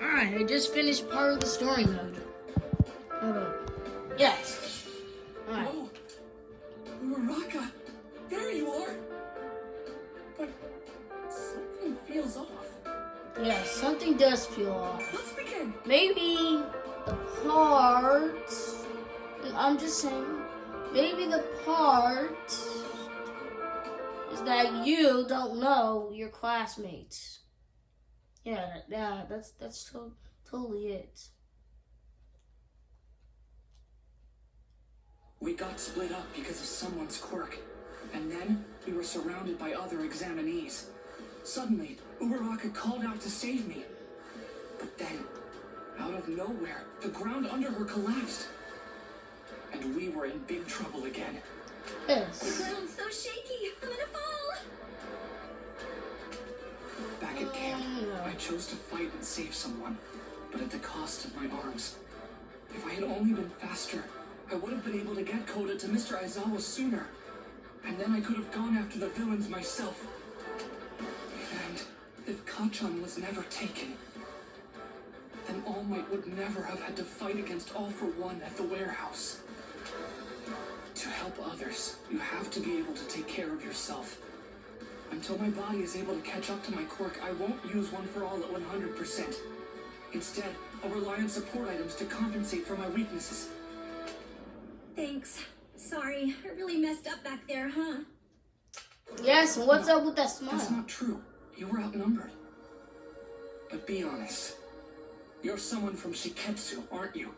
Alright, I just finished part of the story mode. Hold on. Yes. Alright. Oh, Uraraka, there you are. But something feels off. Yeah, something does feel off. Let's begin. Maybe the part... I'm just saying. Maybe the part is that you don't know your classmates. Yeah, that's totally it. We got split up because of someone's quirk, and then we were surrounded by other examinees. Suddenly, Uraraka called out to save me. But then, out of nowhere, the ground under her collapsed. And we were in big trouble again. Yes. The ground's so shaky, I'm gonna fall. Back at camp, I chose to fight and save someone, but at the cost of my arms. If I had only been faster, I would have been able to get Koda to Mr. Aizawa sooner. And then I could have gone after the villains myself. And if Kachan was never taken, then All Might would never have had to fight against All for One at the warehouse. To help others, you have to be able to take care of yourself. Until my body is able to catch up to my quirk, I won't use One for All at 100%. Instead, I'll rely on support items to compensate for my weaknesses. Thanks. Sorry, I really messed up back there, huh? Yes, and what's up with that smile? That's not true. You were outnumbered. But be honest. You're someone from Shiketsu, aren't you?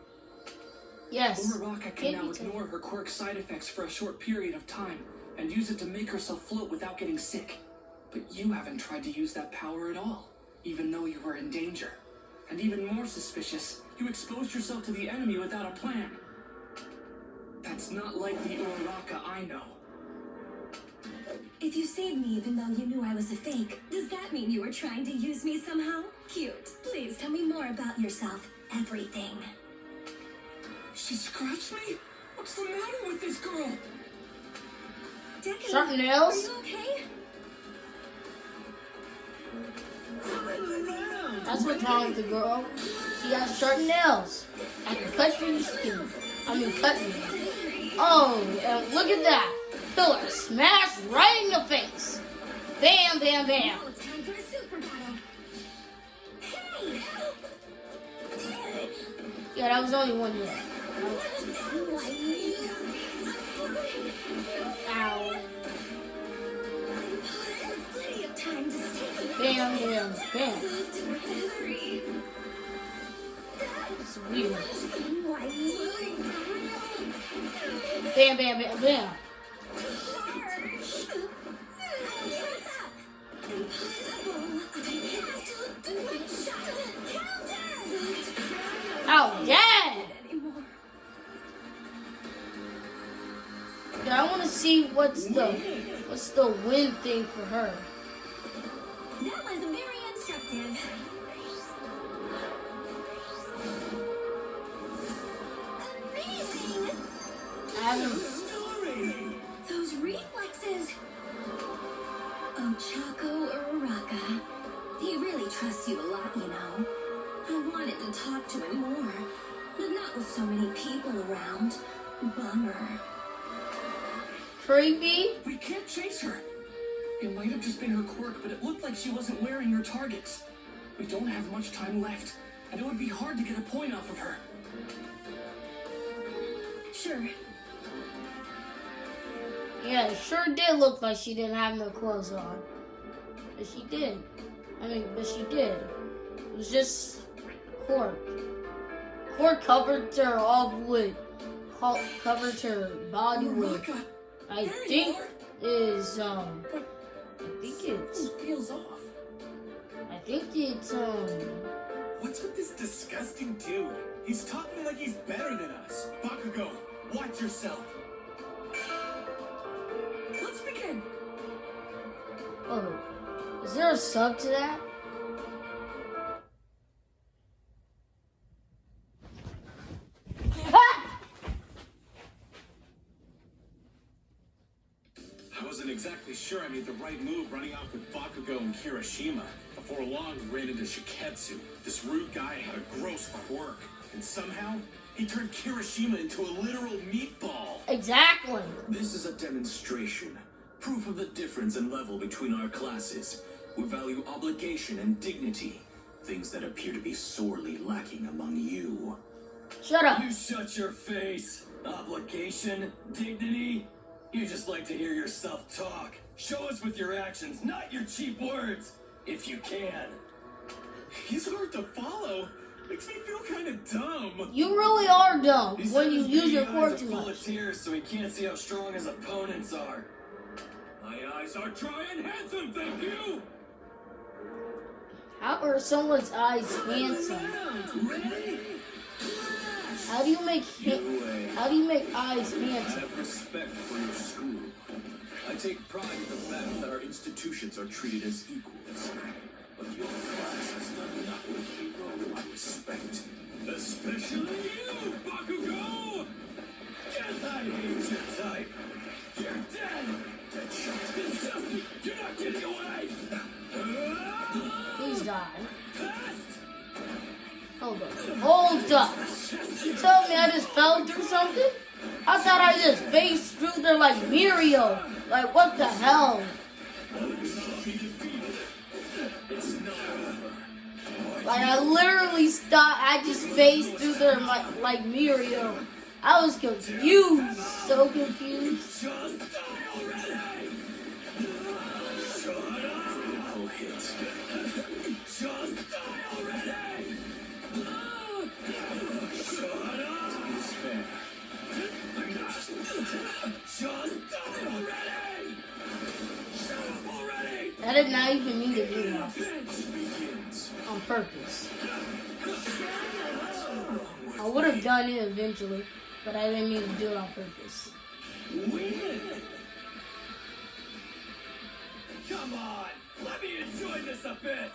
Yes. Uraraka can now ignore her quirk side effects for a short period of time and use it to make herself float without getting sick. But you haven't tried to use that power at all, even though you were in danger. And even more suspicious, you exposed yourself to the enemy without a plan. That's not like the Uraraka I know. If you saved me even though you knew I was a fake, does that mean you were trying to use me somehow? Cute. Please tell me more about yourself. Everything. She scratched me? What's the matter with this girl? Decade, Sharp nails? are you okay? That's what's wrong with the girl. She got sharp nails. I can cut through your skin. Cut you. Oh, and look at that. Pillar smashed right in the face. Bam, bam, bam. Now it's time for a super battle. Hey! Yeah, that was only one hit. Ow. Plenty of time to stay. Bam, bam, bam. It's weird. Bam, bam, bam, bam. Oh, yeah! Yeah, I want to see what's the win thing for her. That was very instructive. Amazing! Those reflexes! Ochako Uraraka. He really trusts you a lot, you know. I wanted to talk to him more, but not with so many people around. Bummer. Creepy? We can't chase her. It might have just been her quirk, but it looked like she wasn't wearing her targets. We don't have much time left, and it would be hard to get a point off of her. Sure. Yeah, it sure did look like she didn't have no clothes on. But she did. But she did. It was just Cork. Cork covered her all with, covered her body with, Uraraka, I there you think are. is, But I think it's, something feels off. I think it's, What's with this disgusting dude? He's talking like he's better than us. Bakugo, watch yourself. Let's begin. oh, is there a sub to that? I wasn't exactly sure I made the right move running off with Bakugo and Kirishima. Of before long ran into Shiketsu. This rude guy had a gross quirk, and somehow he turned Kirishima into a literal meatball. Exactly. This is a demonstration. Proof of the difference in level between our classes. We value obligation and dignity. Things that appear to be sorely lacking among you. Shut up. You shut your face. Obligation, dignity. You just like to hear yourself talk. Show us with your actions, not your cheap words. If you can. He's hard to follow. Makes me feel kind of dumb. You really are dumb He when said you his use your big quirk eyes too are full much. of tears, so he can't see how strong his opponents are. My eyes are dry and handsome, thank you. How are someone's eyes handsome? Ready? How do you make how do you make eyes I handsome? have respect for your school. I take pride in the fact that our institutions are treated as equals. But your class has done nothing to earn my respect. Especially you, Bakugo! Guess I hate your type. You're dead! Deadshot. Disgusting! You're not getting away! Please die. Fast! Hold up. Hold up. You tell me I just fell through something? I thought I just faced through there like Mirio. Like, what the hell? Like, I literally stopped. I just faced through there like Mirio. I was confused. So confused. Just die already! Critical hit. Just die already! Shut up! Despair. Just die already! Shut up already! I did not even mean to do that Begins. on purpose. I would have done it eventually, but I didn't mean to do it on purpose. Win! Come on! Let me enjoy this a bit!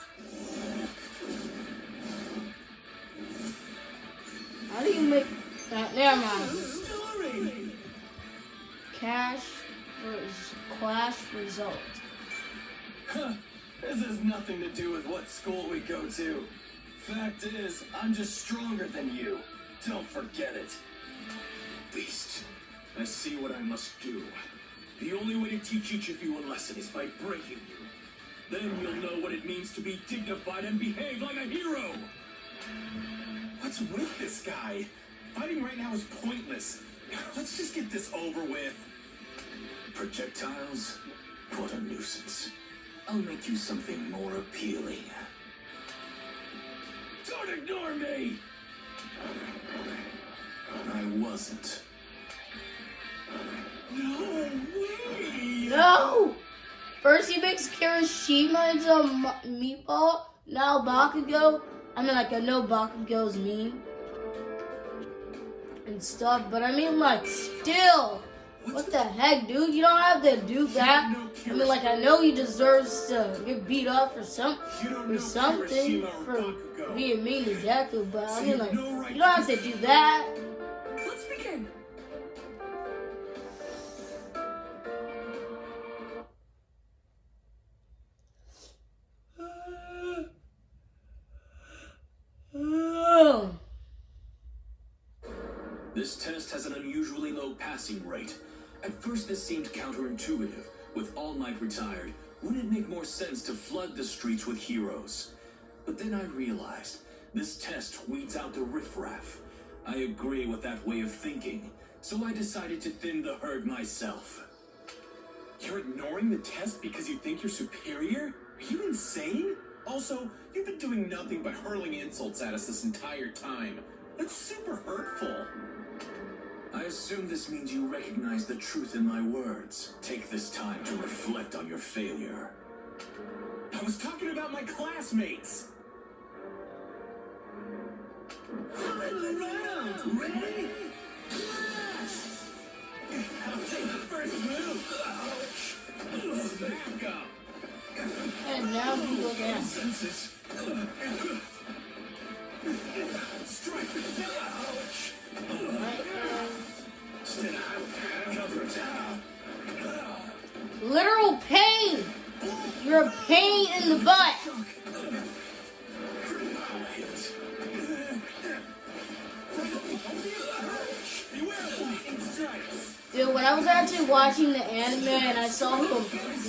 How do you make that? Never mind. Story! Clash result. Huh. This has nothing to do with what school we go to. Fact is, I'm just stronger than you. Don't forget it. Beast. I see what I must do. The only way to teach each of you a lesson is by breaking you. Then you'll know what it means to be dignified and behave like a hero. What's with this guy? Fighting right now is pointless. Let's just get this over with. Projectiles? What a nuisance. I'll make you something more appealing. Don't ignore me! I wasn't. No way! No! First he makes Kirishima into a meatball. Now Bakugo. I mean, like, I know Bakugo's mean and stuff, but I mean, like, still. What the heck, dude? You don't have to do that. I mean, like, I know he deserves to get beat up for something, Kirishima or for Bakugo. being mean to Deku, but I So mean, you like, have no right you don't have to do that. Let's begin. Ugh. This test has an unusually low passing rate. At first this seemed counterintuitive. With All Might retired, wouldn't it make more sense to flood the streets with heroes? But then I realized, this test weeds out the riffraff. I agree with that way of thinking, so I decided to thin the herd myself. You're ignoring the test because you think you're superior? Are you insane? Also, you've been doing nothing but hurling insults at us this entire time. That's super hurtful. I assume this means you recognize the truth in my words. Take this time to reflect on your failure. I was talking about my classmates. Final round! Ready? I'll take the first move! Ouch! Back up. And now you look at him. Senses. Strike. Ouch. Right? Cover down. Literal pain. You're a pain in the butt. when I was actually watching the anime and I saw him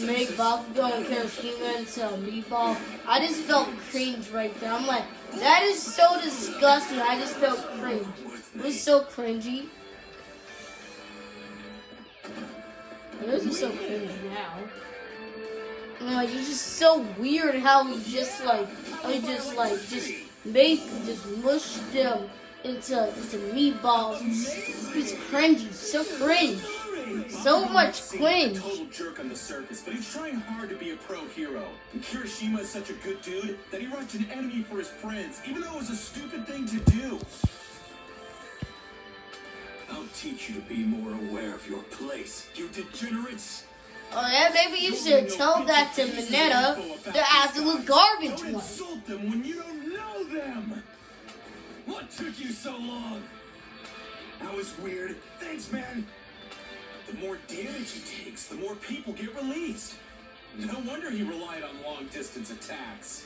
make Bakugo and Kirishima into a meatball, I just felt cringe right there. I'm like, that is so disgusting. I just felt cringe. It was so cringy. This is so cringy now. I mean, like, it's just so weird how he just mushed them into meatballs. It's cringy, so cringe. So much cringe. Total jerk on the surface, but he's trying hard to be a pro hero. And Kirishima is such a good dude that he rushed an enemy for his friends, even though it was a stupid thing to do. I'll teach you to be more aware of your place, you degenerates. Oh yeah, maybe you should tell that to Mineta, the absolute garbage Don't one. insult them when you don't know them. What took you so long? That was weird. Thanks, man. The more damage he takes, the more people get released. No wonder he relied on long-distance attacks.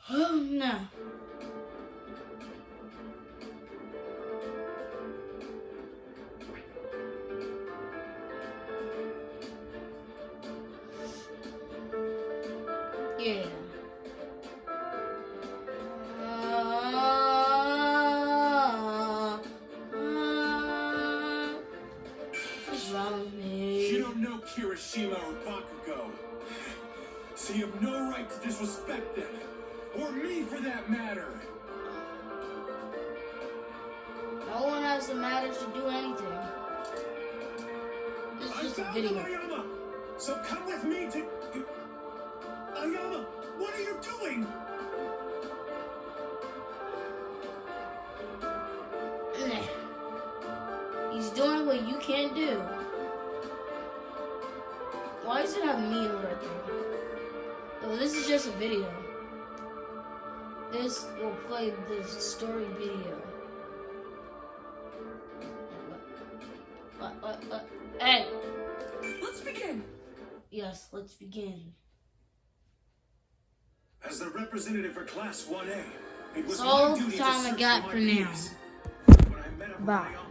Oh no. Yeah. What's wrong with me? You don't know Kirishima or Bakugo, so you have no right to disrespect them, or me for that matter. No one has the matter to do anything. This is I just a found video. them, Ayama! So come with me to... Ayama, what are you doing? He's doing what you can't do. Why does it have me right there? Oh, this is just a video. This will play the story video. What? Hey! Let's begin. Yes, let's begin. As the representative for Class 1A, it was That's all my duty the time to I search got my for now. peers. When I met up with Bye. Ayama,